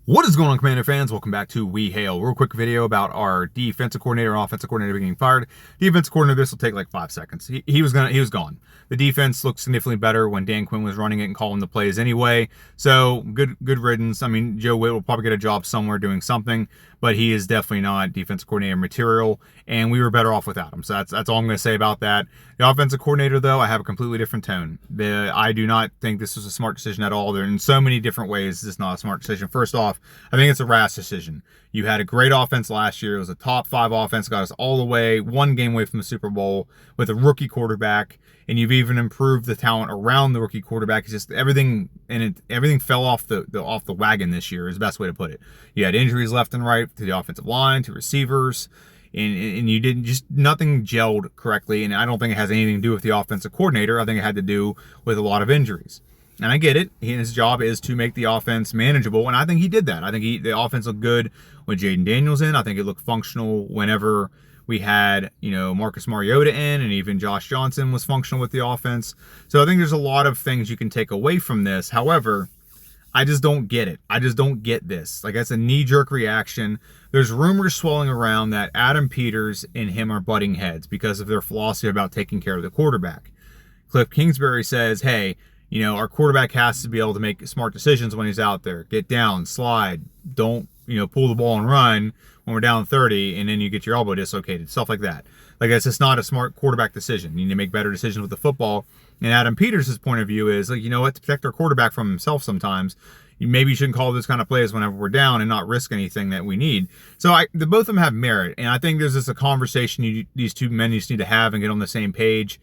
What is going on, Commander fans? Welcome back to We Hail. Real quick video about our defensive coordinator and offensive coordinator getting fired. Defensive coordinator, this will take like 5 seconds. He was gone. The defense looked significantly better when Dan Quinn was running it and calling the plays anyway. So good riddance. I mean, Joe Witt will probably get a job somewhere doing something, but he is definitely not defensive coordinator material, and we were better off without him. So that's all I'm going to say about that. The offensive coordinator, though, I have a completely different tone. I do not think this was a smart decision at all. There, in so many different ways, this is not a smart decision. First off, I think it's a rash decision. You had a great offense last year. It was a top 5 offense, got us all the way, one game away from the Super Bowl with a rookie quarterback, and you've even improved the talent around the rookie quarterback. It's just everything fell off the wagon this year is the best way to put it. You had injuries left and right to the offensive line, to receivers, and you didn't, just nothing gelled correctly, and I don't think it has anything to do with the offensive coordinator. I think it had to do with a lot of injuries. And I get it. His job is to make the offense manageable, and I think he did that. I think the offense looked good when Jaden Daniels in. I think it looked functional whenever we had, Marcus Mariota in, and even Josh Johnson was functional with the offense. So I think there's a lot of things you can take away from this. However, I just don't get it. I just don't get this. Like, that's a knee-jerk reaction. There's rumors swirling around that Adam Peters and him are butting heads because of their philosophy about taking care of the quarterback. Cliff Kingsbury says, hey, our quarterback has to be able to make smart decisions when he's out there. Get down, slide, don't, pull the ball and run when we're down 30 and then you get your elbow dislocated, stuff like that. Like, it's just not a smart quarterback decision. You need to make better decisions with the football. And Adam Peters' point of view is, like, you know what, to protect our quarterback from himself sometimes, maybe you shouldn't call this kind of plays whenever we're down and not risk anything that we need. So the both of them have merit. And I think there's just a conversation these two men just need to have and get on the same page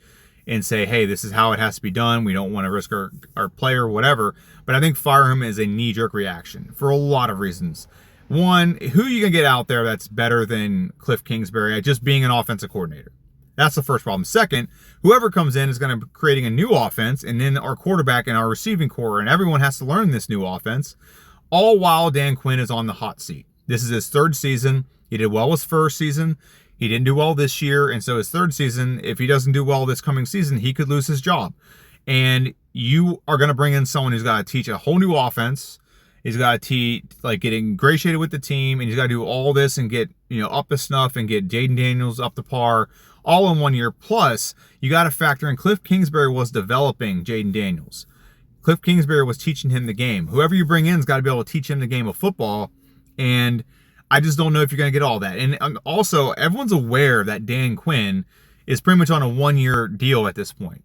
and say, hey, this is how it has to be done. We don't want to risk our player or whatever. But I think fire him is a knee-jerk reaction for a lot of reasons. One, who are you going to get out there that's better than Cliff Kingsbury at just being an offensive coordinator? That's the first problem. Second, whoever comes in is going to be creating a new offense, and then our quarterback and our receiving core, and everyone has to learn this new offense, all while Dan Quinn is on the hot seat. This is his 3rd season. He did well his 1st season. He didn't do well this year, and so his 3rd season, if he doesn't do well this coming season, he could lose his job. And you are going to bring in someone who's got to teach a whole new offense. He's got to teach, get ingratiated with the team, and he's got to do all this and get, up to snuff and get Jaden Daniels up to par all in 1 year. Plus, you got to factor in Cliff Kingsbury was developing Jaden Daniels. Cliff Kingsbury was teaching him the game. Whoever you bring in has got to be able to teach him the game of football, and I just don't know if you're going to get all that. And also, everyone's aware that Dan Quinn is pretty much on a 1-year deal at this point.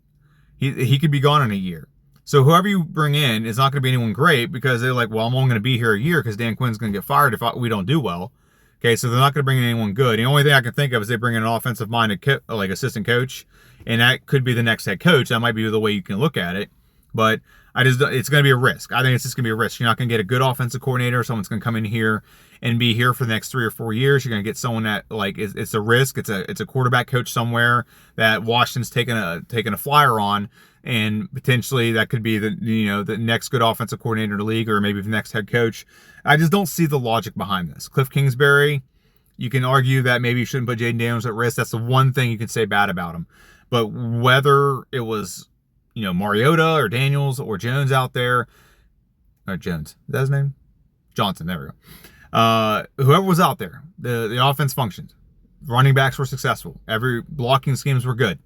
He could be gone in a year. So whoever you bring in is not going to be anyone great, because they're like, well, I'm only going to be here a year because Dan Quinn's going to get fired if we don't do well. Okay, so they're not going to bring in anyone good. The only thing I can think of is they bring in an offensive-minded assistant coach, and that could be the next head coach. That might be the way you can look at it. But it's going to be a risk. I think it's just going to be a risk. You're not going to get a good offensive coordinator. Someone's going to come in here and be here for the next 3 or 4 years. You're going to get someone that, it's a risk. It's a quarterback coach somewhere that Washington's taking a flyer on, and potentially that could be the next good offensive coordinator in the league, or maybe the next head coach. I just don't see the logic behind this. Cliff Kingsbury, you can argue that maybe you shouldn't put Jaden Daniels at risk. That's the one thing you can say bad about him. But whether it was Mariota or Daniels or Jones out there, or Jones, is that his name? Johnson, there we go. Whoever was out there, the offense functioned. Running backs were successful. Every blocking schemes were good.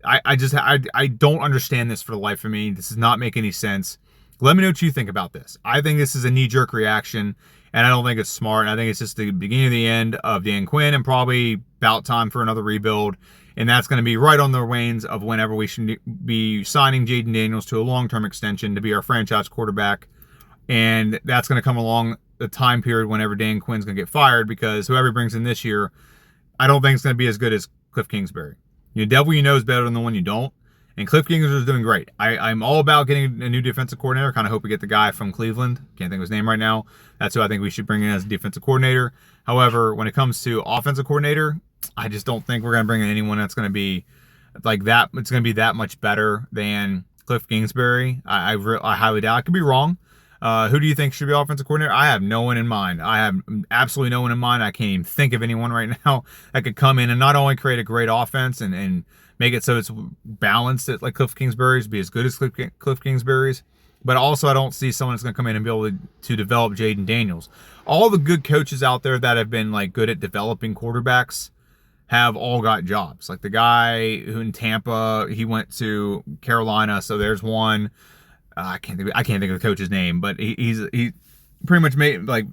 I don't understand this for the life of me. This does not make any sense. Let me know what you think about this. I think this is a knee-jerk reaction, and I don't think it's smart. I think it's just the beginning of the end of Dan Quinn, and probably about time for another rebuild. And that's going to be right on the reins of whenever we should be signing Jaden Daniels to a long-term extension to be our franchise quarterback. And that's going to come along the time period whenever Dan Quinn's going to get fired, because whoever he brings in this year, I don't think it's going to be as good as Cliff Kingsbury. The devil you know is better than the one you don't. And Cliff Kingsbury is doing great. I'm all about getting a new defensive coordinator. Kind of hope we get the guy from Cleveland. Can't think of his name right now. That's who I think we should bring in as a defensive coordinator. However, when it comes to offensive coordinator, I just don't think we're going to bring in anyone that's going to be like that. It's going to be that much better than Cliff Kingsbury. I highly doubt. I could be wrong. Who do you think should be offensive coordinator? I have no one in mind. I have absolutely no one in mind. I can't even think of anyone right now that could come in and not only create a great offense and make it so it's balanced like Cliff Kingsbury's, be as good as Cliff Kingsbury's, But also, I don't see someone that's going to come in and be able to develop Jaden Daniels. All the good coaches out there that have been like good at developing quarterbacks have all got jobs. Like the guy who in Tampa, he went to Carolina, so there's one. I can't think of the coach's name, but he pretty much made like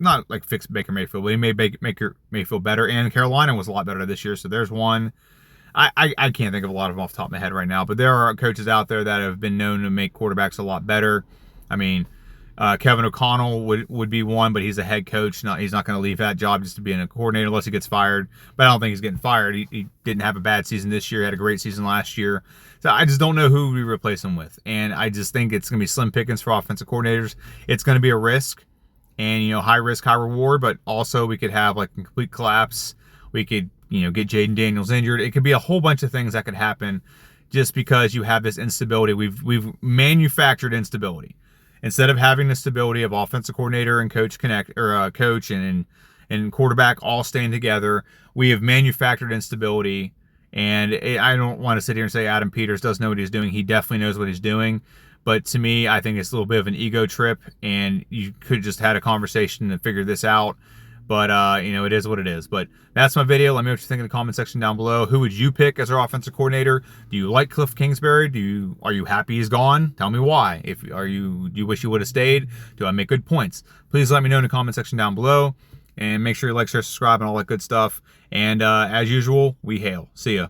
not like fixed Baker Mayfield, but he made Baker Mayfield better. And Carolina was a lot better this year, so there's one. I can't think of a lot of them off the top of my head right now, but there are coaches out there that have been known to make quarterbacks a lot better. I mean, Kevin O'Connell would be one, but he's a head coach. He's not going to leave that job just to be a coordinator unless he gets fired. But I don't think he's getting fired. He didn't have a bad season this year. He had a great season last year. So I just don't know who we replace him with. And I just think it's going to be slim pickings for offensive coordinators. It's going to be a risk, and, you know, high risk, high reward, but also we could have like a complete collapse. We could, you know, get Jaden Daniels injured. It could be a whole bunch of things that could happen just because you have this instability. We've manufactured instability. Instead of having the stability of offensive coordinator and coach coach and quarterback all staying together, we have manufactured instability. And I don't want to sit here and say Adam Peters doesn't know what he's doing. He definitely knows what he's doing. But to me, I think it's a little bit of an ego trip, and you could just had a conversation and figure this out. But, you know, it is what it is. But that's my video. Let me know what you think in the comment section down below. Who would you pick as our offensive coordinator? Do you like Cliff Kingsbury? Are you happy he's gone? Tell me why. Do you wish he would have stayed? Do I make good points? Please let me know in the comment section down below. And make sure you like, share, subscribe, and all that good stuff. And as usual, we hail. See ya.